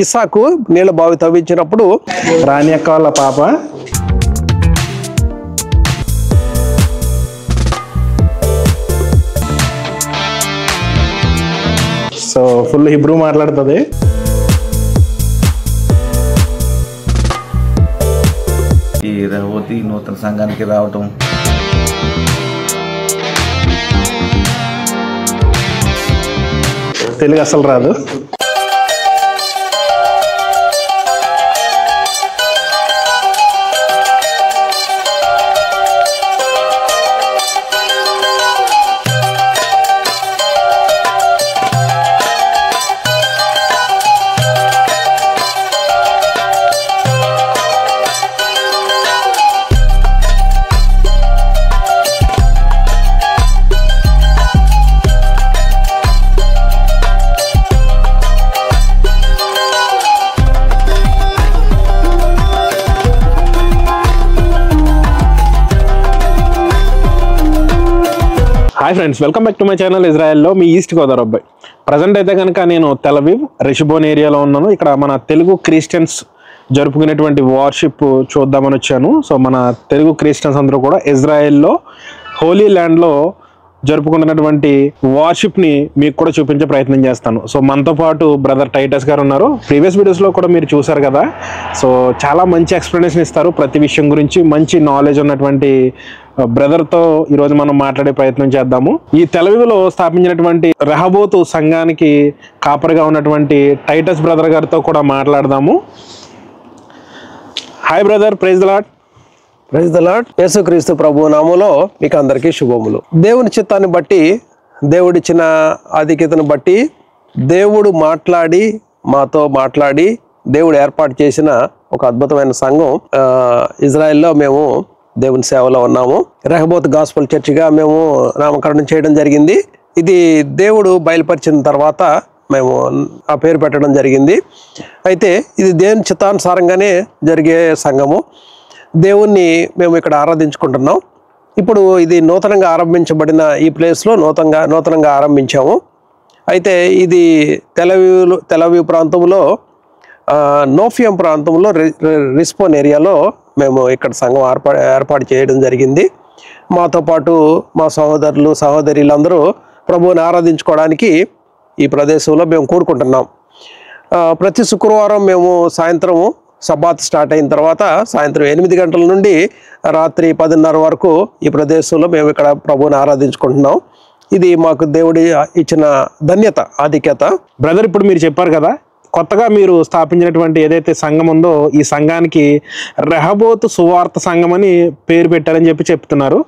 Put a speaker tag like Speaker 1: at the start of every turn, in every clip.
Speaker 1: ఇస్సాకు నీళ్ళ బావి తవ్వించినప్పుడు
Speaker 2: రాణి అక్క వాళ్ళ పాప సో ఫుల్ హిబ్రూ మాట్లాడుతుంది.
Speaker 3: ఈ రహోతి నూతన సంఘానికి రావటం
Speaker 2: తెలుగు అసలు రాదు. Hi friends, welcome back to my channel. ఇజ్రాయెల్లో మీ ఈస్ట్ గోదావరి అబ్బాయి. ప్రజెంట్ అయితే కనుక నేను తెల్ అవీవ్ రెషిబోన్ ఏరియాలో ఉన్నాను. ఇక్కడ మన తెలుగు క్రిస్టియన్స్ జరుపుకునేటువంటి వార్షిప్ చూద్దామని వచ్చాను. సో మన తెలుగు క్రిస్టియన్స్ అందరూ కూడా ఇజ్రాయెల్లో హోలీ ల్యాండ్లో జరుపుకుంటున్నటువంటి వార్షిప్ని మీకు కూడా చూపించే ప్రయత్నం చేస్తాను. సో మనతో పాటు బ్రదర్ టైటస్ గారు ఉన్నారు. ప్రీవియస్ వీడియోస్లో కూడా మీరు చూసారు కదా. సో చాలా మంచి ఎక్స్ప్లెనేషన్ ఇస్తారు ప్రతి విషయం గురించి. మంచి నాలెడ్జ్ ఉన్నటువంటి బ్రదర్తో ఈరోజు మనం మాట్లాడే ప్రయత్నం చేద్దాము. ఈ తెల్ అవీవ్లో స్థాపించినటువంటి రెహోబోతు సంఘానికి కాపరిగా ఉన్నటువంటి టైటస్ బ్రదర్ గారితో కూడా మాట్లాడదాము. Hi brother, praise the lord.
Speaker 1: Praise the lord. Yesukristu ప్రభు నామములో మీకు అందరికీ శుభములు. దేవుని చిత్తాన్ని బట్టి, దేవుడిచ్చిన ఆధిక్యతను బట్టి, దేవుడు మాతో మాట్లాడి దేవుడు ఏర్పాటు చేసిన ఒక అద్భుతమైన సంఘం ఇజ్రాయెల్లో మేము దేవుని సేవలో ఉన్నాము. రెహోబోత్ గాస్పల్ చర్చిగా మేము నామకరణం చేయడం జరిగింది. ఇది దేవుడు బయలుపరిచిన తర్వాత మేము ఆ పేరు పెట్టడం జరిగింది. అయితే ఇది దేవుని చిత్తానుసారంగానే జరిగే సంఘము. దేవుణ్ణి మేము ఇక్కడ ఆరాధించుకుంటున్నాం. ఇప్పుడు ఇది నూతనంగా ఆరంభించబడిన ఈ ప్లేస్లో నూతనంగా ఆరంభించాము. అయితే ఇది తెల్ అవీవ్ ప్రాంతంలో నోఫియం ప్రాంతంలో రిస్పోన్ ఏరియాలో మేము ఇక్కడ సంఘం ఏర్పాటు చేయడం జరిగింది. మాతో పాటు మా సహోదరులు సహోదరులందరూ ప్రభువుని ఆరాధించుకోవడానికి ఈ ప్రదేశంలో మేము కూడుకుంటున్నాం. ప్రతి శుక్రవారం మేము సాయంత్రము సబ్బాత్ స్టార్ట్ అయిన తర్వాత సాయంత్రం 8 గంటల నుండి రాత్రి 10:30 వరకు ఈ ప్రదేశంలో మేము ఇక్కడ ప్రభువుని ఆరాధించుకుంటున్నాం. ఇది మాకు దేవుడి ఇచ్చిన ధన్యత, ఆధిక్యత.
Speaker 2: బ్రదర్, ఇప్పుడు మీరు చెప్పారు కదా, కొత్తగా మీరు స్థాపించినటువంటి ఏదైతే సంఘం ఉందో ఈ సంఘానికి రెహోబోతు సువార్త సంఘం అని పేరు పెట్టారని చెప్తున్నారు.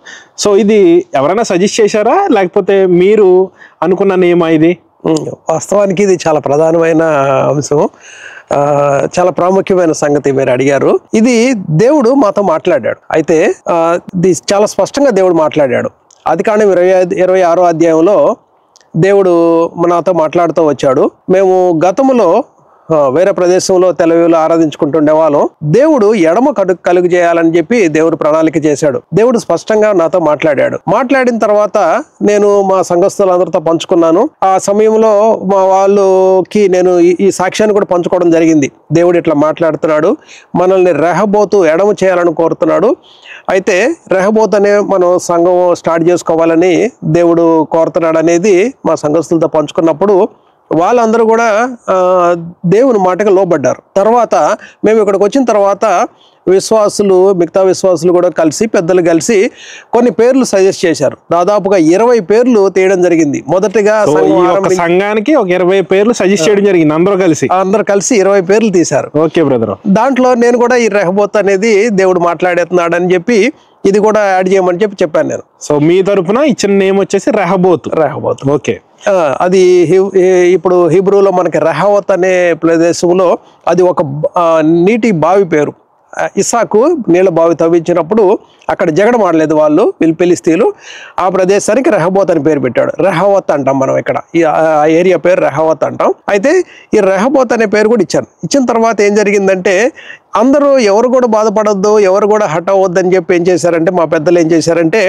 Speaker 2: సో ఇది ఎవరైనా సజెస్ట్ చేశారా, లేకపోతే మీరు అనుకున్న నేమా ఇది?
Speaker 1: వాస్తవానికి ఇది చాలా ప్రధానమైన అంశం, చాలా ప్రాముఖ్యమైన సంగతి మీరు అడిగారు. ఇది దేవుడు మాతో మాట్లాడాడు. అయితే ఇది చాలా స్పష్టంగా దేవుడు మాట్లాడాడు. ఆదికాండం 26వ అధ్యాయంలో దేవుడు నాతో మాట్లాడుతూ వచ్చాడు. మేము గతంలో వేరే ప్రదేశంలో తెల్ అవీవ్లో ఆరాధించుకుంటుండే వాళ్ళం. దేవుడు ఎడమ కలుగు చేయాలని చెప్పి దేవుడు ప్రణాళిక చేశాడు. దేవుడు స్పష్టంగా నాతో మాట్లాడిన తర్వాత నేను మా సంఘస్థులందరితో పంచుకున్నాను. ఆ సమయంలో మా వాళ్ళకి నేను ఈ సాక్ష్యాన్ని కూడా పంచుకోవడం జరిగింది. దేవుడు ఇట్లా మాట్లాడుతున్నాడు, మనల్ని రెహోబోతు ఎడమ చేయాలని కోరుతున్నాడు. అయితే రెహోబోత్ అనే మనం సంఘం స్టార్ట్ చేసుకోవాలని దేవుడు కోరుతున్నాడు అనేది మా సంఘస్థులతో పంచుకున్నప్పుడు వాళ్ళందరూ కూడా దేవుని మాటకు లోబడ్డారు. తర్వాత మేము ఇక్కడికి వచ్చిన తర్వాత మిగతా విశ్వాసులు కూడా కలిసి, పెద్దలు కలిసి కొన్ని పేర్లు సజెస్ట్ చేశారు. దాదాపుగా 20 పేర్లు తీయడం జరిగింది. మొదటిగా
Speaker 2: సంఘానికి ఒక 20 పేర్లు సజెస్ట్ చేయడం జరిగింది.
Speaker 1: అందరూ కలిసి 20 పేర్లు తీశారు.
Speaker 2: Okay brother. దాంట్లో
Speaker 1: నేను కూడా ఈ రెహోబోత్ అనేది దేవుడు మాట్లాడేస్తున్నాడు అని చెప్పి ఇది కూడా యాడ్ చేయమని చెప్పాను నేను.
Speaker 2: సో మీ తరఫున ఇచ్చిన నేమ్ వచ్చేసి రెహోబోత్.
Speaker 1: ఓకే. అది ఇప్పుడు హిబ్రూలో మనకి రెహోబోత్ అనే ప్రదేశంలో అది ఒక నీటి బావి పేరు. ఇస్సాకు నీళ్ళ బావి తవ్వించినప్పుడు అక్కడ జగడమాడలేదు వీళ్ళు ఫిలిస్తీన్లు. ఆ ప్రదేశానికి రెహోబోత్ అని పేరు పెట్టాడు. రెహోబోత్ అంటాం మనం ఇక్కడ, ఈ ఏరియా పేరు రెహోబోత్ అంటాం. అయితే ఈ రెహోబోత్ అనే పేరు కూడా ఇచ్చిన తర్వాత ఏం జరిగిందంటే అందరూ ఎవరు కూడా బాధపడొద్దు, ఎవరు కూడా హట్ అవ్వద్దని చెప్పి ఏం చేశారంటే మా పెద్దలు ఏం చేశారంటే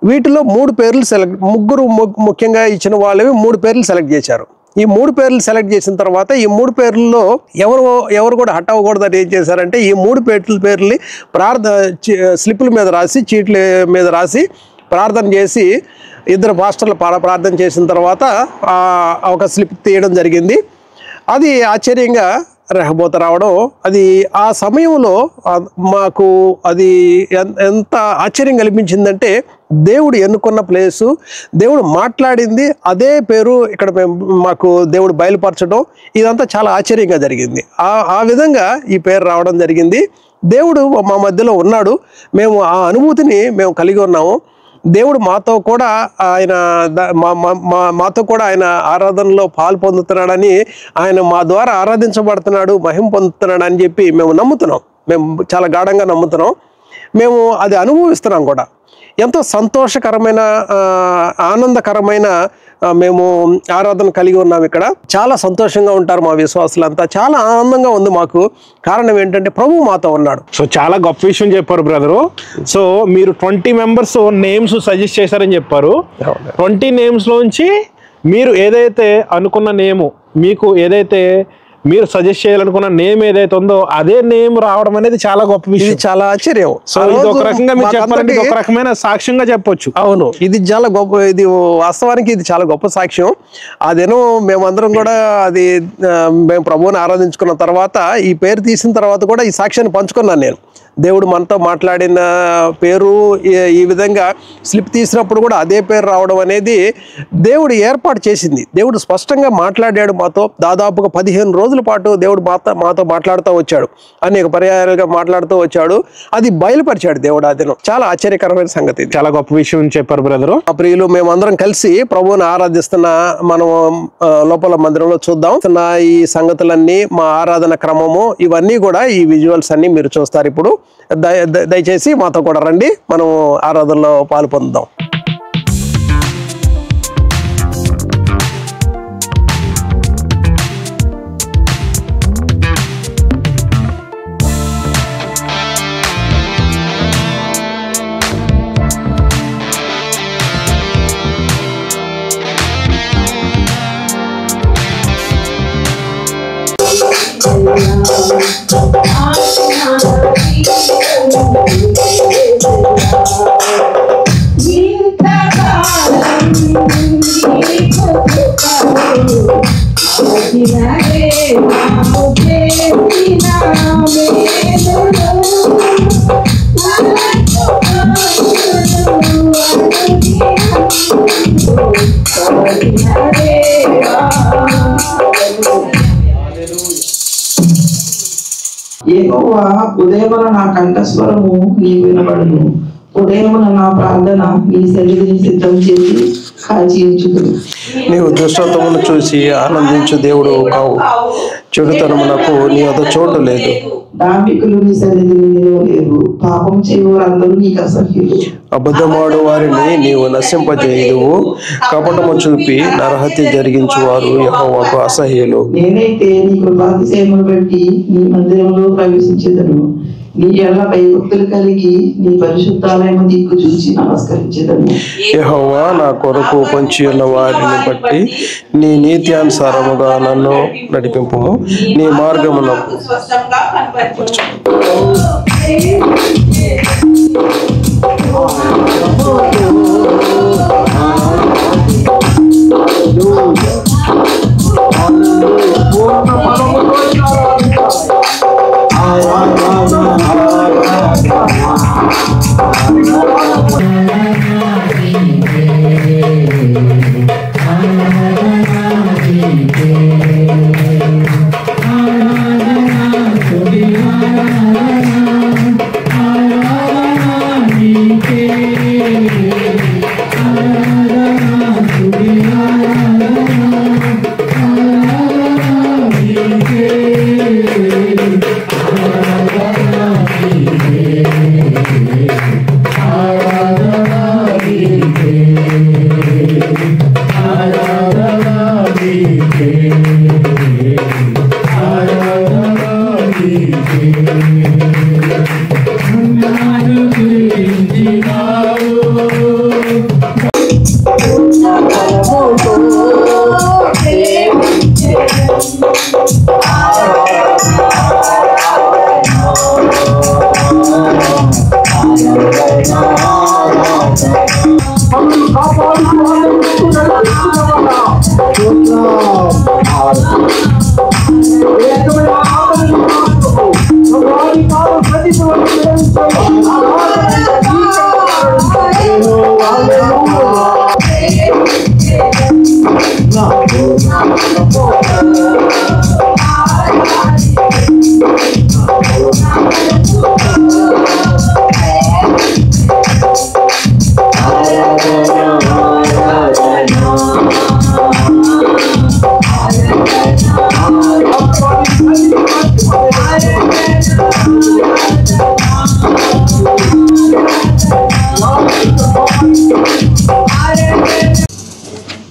Speaker 1: వీటిలో 3 పేర్లు ముగ్గురు ముఖ్యంగా ఇచ్చిన వాళ్ళవి 3 పేర్లు సెలెక్ట్ చేశారు. ఈ 3 పేర్లు సెలెక్ట్ చేసిన తర్వాత ఈ 3 పేర్లలో ఎవరు కూడా హట్ అవ్వకూడదని ఏం చేశారంటే ఈ 3 పేర్లు స్లిప్పుల మీద రాసి చీట్ల మీద రాసి ప్రార్థన చేసి 2 పాస్టర్లు ప్రార్థన చేసిన తర్వాత ఒక స్లిప్ తీయడం జరిగింది. అది ఆశ్చర్యంగా రెహబోతు రావడం, అది ఆ సమయంలో మాకు అది ఎంత ఆశ్చర్యం కల్పించిందంటే దేవుడు ఎన్నుకున్న ప్లేసు, దేవుడు మాట్లాడింది అదే పేరు ఇక్కడ మాకు దేవుడు బయలుపరచడం, ఇదంతా చాలా ఆశ్చర్యంగా జరిగింది. ఆ విధంగా ఈ పేరు రావడం జరిగింది. దేవుడు మా మధ్యలో ఉన్నాడు, మేము ఆ అనుభూతిని మేము కలిగి ఉన్నాము. దేవుడు మాతో కూడా ఆయన ఆరాధనలో పాలు పొందుతున్నాడని, ఆయన మా ద్వారా ఆరాధించబడుతున్నాడు, మహిమ పొందుతున్నాడు అని చెప్పి మేము నమ్ముతున్నాం. మేము చాలా గాఢంగా నమ్ముతున్నాం. మేము అది అనుభవిస్తున్నాం కూడా. ఎంతో సంతోషకరమైన ఆనందకరమైన మేము ఆరాధన కలిగి ఉన్నాం. ఇక్కడ చాలా సంతోషంగా ఉంటారు మా విశ్వాసులంతా. చాలా ఆనందంగా ఉంది మాకు. కారణం ఏంటంటే ప్రభువు మాతో ఉన్నాడు.
Speaker 2: సో చాలా గొప్ప విషయం చెప్పారు బ్రదరు. సో మీరు 20 మెంబర్స్ నేమ్స్ సజెస్ట్ చేశారని చెప్పారు. 20 నేమ్స్ లోంచి మీరు ఏదైతే అనుకున్న నేము, మీకు ఏదైతే మీరు సజెస్ట్ చేయాలనుకున్న నేమ్ ఏదైతే ఉందో అదే నేమ్ రావడం అనేది చాలా గొప్ప విషయం,
Speaker 1: చాలా ఆశ్చర్యం.
Speaker 2: సో ఇది ఒక రకంగా మీరు చెప్పాలంటే ఒక రకమైన సాక్ష్యంగా చెప్పొచ్చు.
Speaker 1: అవును, ఇది చాలా గొప్ప, ఇది వాస్తవానికి ఇది చాలా గొప్ప సాక్ష్యం. అదేనో మేమందరం కూడా మేము ప్రభువుని ఆరాధించుకున్న తర్వాత ఈ పేరు తీసిన తర్వాత కూడా ఈ సాక్ష్యాన్ని పంచుకున్నాను నేను. దేవుడు మనతో మాట్లాడిన పేరు ఈ విధంగా స్లిప్ తీసినప్పుడు కూడా అదే పేరు రావడం అనేది దేవుడు ఏర్పాటు చేసింది. దేవుడు స్పష్టంగా మాట్లాడాడు మాతో. దాదాపుగా 15 రోజుల పాటు దేవుడు మాతో మాట్లాడుతూ వచ్చాడు, అనేక పర్యాయాలుగా మాట్లాడుతూ వచ్చాడు. అది బయలుపరిచాడు దేవుడు. ఆ దినం చాలా ఆశ్చర్యకరమైన సంగతి.
Speaker 2: చాలా గొప్ప విషయం చెప్పారు బ్రదరు.
Speaker 1: ఆ ప్రియులు మేమందరం కలిసి ప్రభువుని ఆరాధిస్తున్న మనం లోపల మందిరంలో చూద్దాం. ఈ సంగతులన్నీ, మా ఆరాధన క్రమము, ఇవన్నీ కూడా ఈ విజువల్స్ అన్ని మీరు చూస్తారు. ఇప్పుడు దయచేసి మాతో కూడా రండి, మనం ఆరాధనలో పాలు పొందుదాం.
Speaker 4: యెహోవా ఉదయమున నా కంఠస్వరము నీకు వినబడును. ఉదయమున నా ప్రార్థన నీ సన్నిధిని సిద్ధం చేసి కాచియుంచుదును.
Speaker 1: నీవు దుష్టత్వమును చూసి ఆనందించు దేవుడు కావు, చెడుతనమునకు నీ వద్ద చోటు లేదు.
Speaker 4: డాంబికులు నీ సన్నిధిని నిలవలేరు, పాపం చేయవారందరూ నీకు అసహ్యులు.
Speaker 1: అబద్ధమాడు వారిని నీవు నశింపజేయుదువు, కపటము చూపి నరహత్య జరిగించువారు యెహోవాకు అసహ్యులు.
Speaker 4: నేనైతే నీ కృపాతిశయమును బట్టి నీ మందిరంలో ప్రవేశించెదను. నీ ఎల్లపై భక్తులు కలిగి నీ పరిశుద్ధాలయము దిక్కు చూసి నమస్కరించెదను.
Speaker 1: యెహోవా నా కొరకు పొంచి ఉన్న వారిని బట్టి నీ నీత్యానుసారముగా నన్ను నడిపింపుము, నీ మార్గమునకు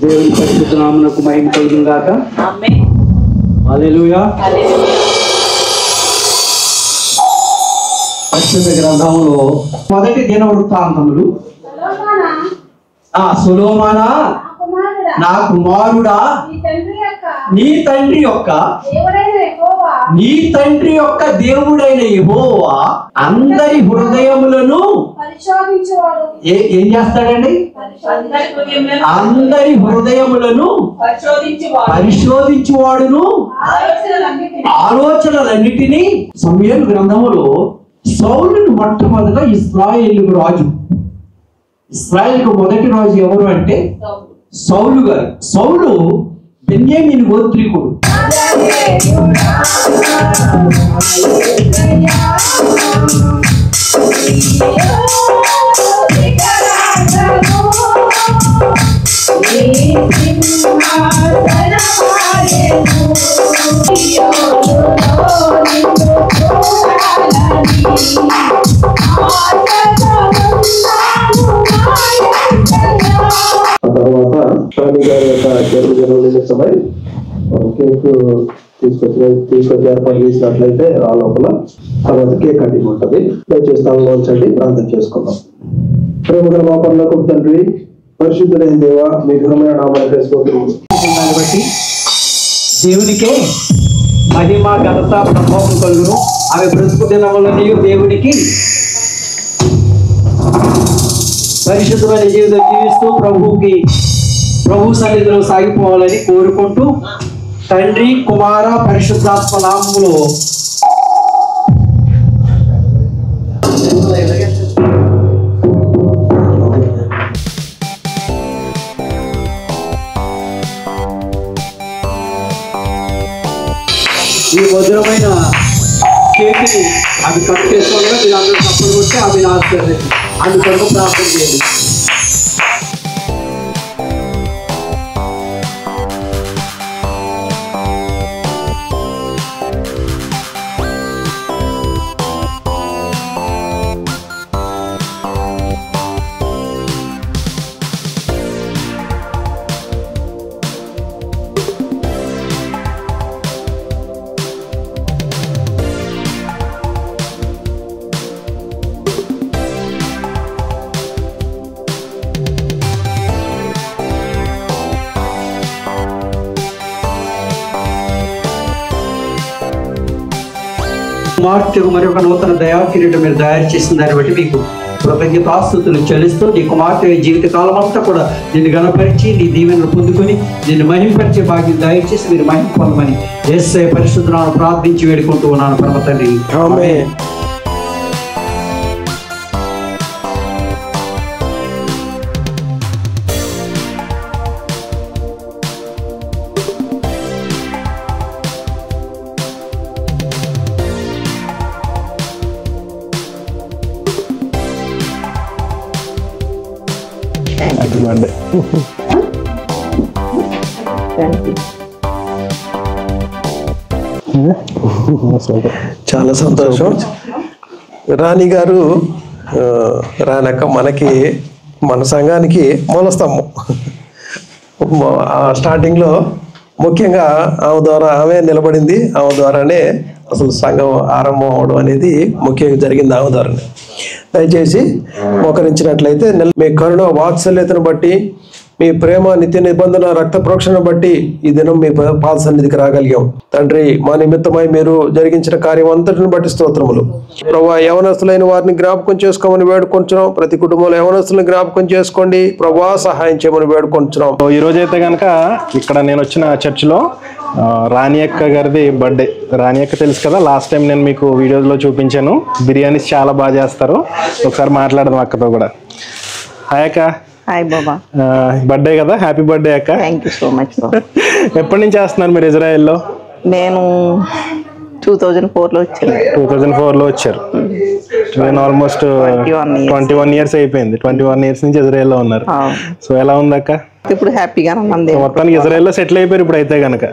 Speaker 5: దేవుని పరిశుద్ధ నామమునకు మహిమ కలుగును గాక. ఆమేన్. హల్లెలూయా. పరిశుద్ధ గ్రంథంలో మొదటి దినవృత్తాంతములు సొలొమోనా నా కుమారుడా నీ తండ్రి యొక్క దేవుడైన యెహోవా అందరి హృదయములను ఏం చేస్తాడండి? అందరి హృదయములను పరిశోధించువాడును ఆలోచనలన్నిటినీ. సమూయేలు గ్రంథములో సౌలును మొట్టమొదట ఇశ్రాయేలు రాజు. ఇశ్రాయేలుకు మొదటి రాజు ఎవరు అంటే సౌలు గారు. సౌలు బెన్యామీను గోత్రీకుడు.
Speaker 1: తర్వాత స్వామి గారి యొక్క జన్మదినం నిమిత్తమై కేక్ తీసుకొచ్చి ఏర్పాటు చేసినట్లయితే ఆ లోపల తర్వాత కేక్ కటింగ్ ఉంటుంది. దయచేసి స్థలంలో ఉంచండి, ప్రార్థన చేసుకుందాం. ప్రేమగల మా పరలోకపు తండ్రి, పరిశుద్ధులైన దేవా, మీ ఘనమైన నామానికి స్తోత్రములు.
Speaker 5: దాన్ని బట్టి దేవునికే మహిమ ఘనత ప్రభావం కలుగును. ఆమె బ్రతుకు దినములని దేవునికి పరిశుద్ధమైన జీవితం జీవిస్తూ ప్రభు సన్నిధిలో సాగిపోవాలని కోరుకుంటూ తండ్రి కుమార పరిశుద్ధాత్మ నామములో ఈ మధురమైన కేకుని అవి కట్ చేసుకోవడం మీరు అందరూ తప్పులు కొట్టి అవి నాశనం అందుకొరకు ప్రార్థన చేయండి. కుమార్తెకు మరి ఒక నూతన దయాకిరీటం మీరు తయారు చేసిన దాన్ని బట్టి మీకు కృతజ్ఞతాస్తుతులు చెల్లిస్తూ నీ కుమార్తె జీవితకాలం అంతా కూడా నిన్ను గణపరిచి నీ దీవెనలు పొందుకొని నిన్ను మహింపరిచే భాగ్యం దయచేసి మీరు మహిమ పొందమని యేసయ్య పరిశుద్ధ నామమున ప్రార్థించి వేడుకుంటూ ఉన్నాను పరమ తండ్రి.
Speaker 1: ఆమేన్. చాలా సంతోషం. రాణి గారు రానక్క మనకి మన సంఘానికి మూలస్తంభం. స్టార్టింగ్లో ముఖ్యంగా ఆమె ద్వారా ఆమె నిలబడింది. ఆమె ద్వారానే అసలు సంఘం ఆరంభం అవడం అనేది ముఖ్యంగా జరిగింది ఆమె ద్వారానే. దయచేసి మోకరించినట్లయితే మీ కరుణ వాత్సల్యతను బట్టి మీ ప్రేమ నిత్య నిబంధన రక్త ప్రోక్షణ బట్టి ఈ దినం మీ పాద సన్నిధికి రాగలిగాం. తండ్రి, మా నిమిత్తమై మీరు జరిగించిన కార్యం అంతటిని బట్టి స్తోత్రములు. ప్రభువా, యవనస్తులైన వారిని జ్ఞాపకం చేసుకోమని వేడుకొంచున్నాం. ప్రతి కుటుంబంలో యవనస్తులను జ్ఞాపకం చేసుకోండి. ప్రభువా, సహాయం చేయమని వేడుకొంచున్నాం.
Speaker 2: ఈ రోజు అయితే కనుక ఇక్కడ నేను వచ్చిన చర్చిలో రాణి అక్క గారిది బర్త్డే. రాణి అక్క తెలుసు కదా, లాస్ట్ టైం నేను మీకు వీడియోలో చూపించాను. బిర్యానీస్ చాలా బాగా చేస్తారు. ఒకసారి మాట్లాడదాం అక్కతో కూడా. హాయ్ అక్క.
Speaker 6: హాయ్ బాబా.
Speaker 2: బర్త్డే కదా, హ్యాపీ బర్త్డే అక్క.
Speaker 6: Thank you so much.
Speaker 2: ఎప్పటి నుంచి చేస్తున్నారు మీరు ఇజ్రాయెల్లో?
Speaker 6: నేను 2004లో వచ్చాను.
Speaker 2: 2004లో వచ్చారు. నేను ఆల్మోస్ట్ 21 ఇయర్స్ అయిపోయింది. 21 ఇయర్స్ నుంచి ఇజ్రాయెల్లో ఉన్నారు. సో ఎలా ఉంది అక్క?
Speaker 6: ఇప్పుడు హ్యాపీగా ఉన్నాం.
Speaker 2: మొత్తానికి ఇజ్రాయెల్లో సెటిల్ అయిపోయారు ఇప్పుడు అయితే కనుక.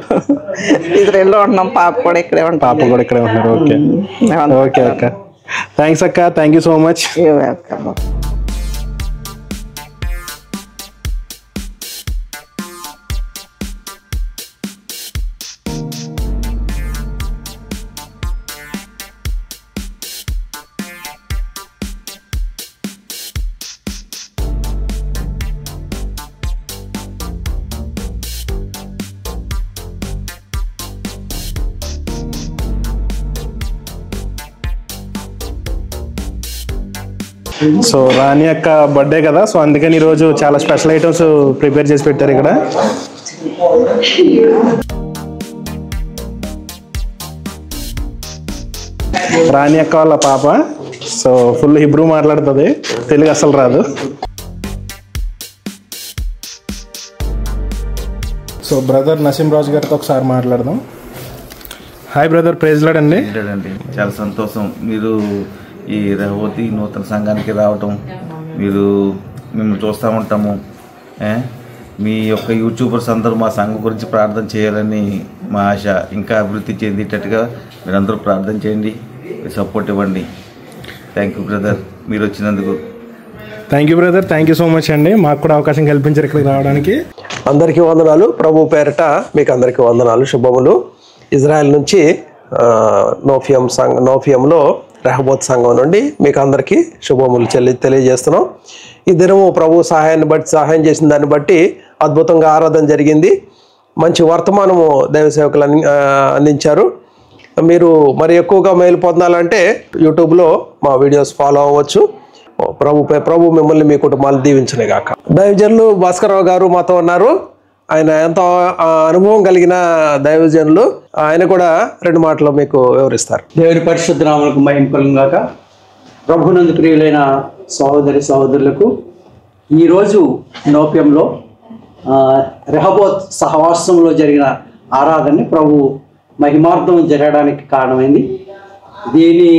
Speaker 6: ఇజ్రాయెల్లో ఉంటున్నాం. పాప కూడా ఇక్కడే ఉంటుంది.
Speaker 2: పాప కూడా ఇక్కడే ఉన్నారు. ఓకే ఓకే అక్క. థ్యాంక్స్ అక్క. Thank you so much.
Speaker 6: Welcome.
Speaker 2: So Rani అక్క బర్త్డే కదా, సో అందుకని ఈరోజు చాలా స్పెషల్ ఐటమ్స్ ప్రిపేర్ చేసి పెట్టారు ఇక్కడ. రాణి అక్క వాళ్ళ పాప. సో ఫుల్ హిబ్రూ మాట్లాడుతుంది, తెలుగు అసలు రాదు. సో బ్రదర్ నసీం రాజు గారితో ఒకసారి మాట్లాడదాం. హాయ్ బ్రదర్, ప్రైజ్ లార్డ్ అండి.
Speaker 3: చాలా సంతోషం మీరు ఈ రహోతి నూతన సంఘానికి రావటం. మీరు మేము చూస్తూ ఉంటాము. మీ యొక్క యూట్యూబర్స్ అందరూ మా సంఘం గురించి ప్రార్థన చేయాలని మా ఆశ. ఇంకా అభివృద్ధి చెందేటట్టుగా మీరందరూ ప్రార్థన చేయండి, సపోర్ట్ ఇవ్వండి. థ్యాంక్ యూ బ్రదర్, మీరు వచ్చినందుకు.
Speaker 2: Thank you brother, thank you so much అండి. మాకు కూడా అవకాశం కల్పించారు ఇక్కడికి రావడానికి.
Speaker 1: అందరికీ వందనాలు. ప్రభు పేరట మీకు అందరికీ వందనాలు, శుభములు. ఇజ్రాయెల్ నుంచి నోఫియంలో రెహబోత్ సంఘం నుండి మీకు అందరికీ శుభములు తెలియజేస్తున్నాం. ఈ దినము ప్రభు సహాయం చేసిన దాన్ని బట్టి అద్భుతంగా ఆరాధన జరిగింది. మంచి వర్తమానము దైవ సేవకులు అందించారు. మీరు మరి ఎక్కువగా మేలు పొందాలంటే యూట్యూబ్లో మా వీడియోస్ ఫాలో అవ్వచ్చు. ప్రభు మిమ్మల్ని మీ కుటుంబాలు దీవించనే గాక. దైవజనులు భాస్కరరావు గారు మాతో ఉన్నారు. ఆయన ఎంతో అనుభవం కలిగిన దైవజనులు. ఆయన కూడా 2 మాటలు మీకు వివరిస్తారు.
Speaker 5: దేవుని పరిశుద్ధ నామమునకు మహిమ కలుగును గాక. ప్రభునందు ప్రియులైన సహోదరి సహోదరులకు, ఈరోజు నోప్యంలో రెహబోత్ సహవాసంలో జరిగిన ఆరాధన ప్రభు మహిమార్థం జరగడానికి కారణమైంది. దీని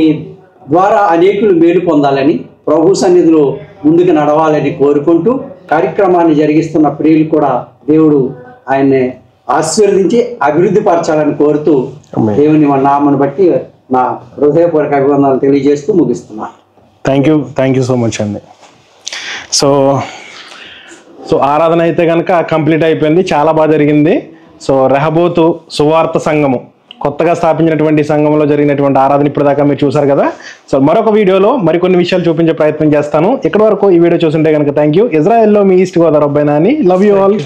Speaker 5: ద్వారా అనేకులు మేలు పొందాలని, ప్రభు సన్నిధిలో ముందుకు నడవాలని కోరుకుంటూ కార్యక్రమాన్ని జరిగిస్తున్న ప్రియులు కూడా దేవుడు ఆయన్ని ఆశీర్వదించి అభివృద్ధి పరచాలని కోరుతూ దేవుని నామను బట్టి నా హృదయపూర్వక అభివందనాలు తెలియజేస్తూ ముగిస్తున్నా.
Speaker 2: థ్యాంక్ యూ సో మచ్ అండి. సో ఆరాధన అయితే కనుక కంప్లీట్ అయిపోయింది, చాలా బాగా జరిగింది. సో రెహబోతు సువార్త సంఘము కొత్తగా స్థాపించినటువంటి సంఘంలో జరిగినటువంటి ఆరాధన ఇప్పటిదాకా మీరు చూసారు కదా. సో మరొక వీడియోలో మరికొన్ని విషయాలు చూపించే ప్రయత్నం చేస్తాను. ఇక్కడి వరకు ఈ వీడియో చూస్తుంటే కనుక థ్యాంక్ యూ. ఇజ్రాయెల్లో మీ ఈస్ట్ గోదావరి అబ్బాయి నాని. Love you all.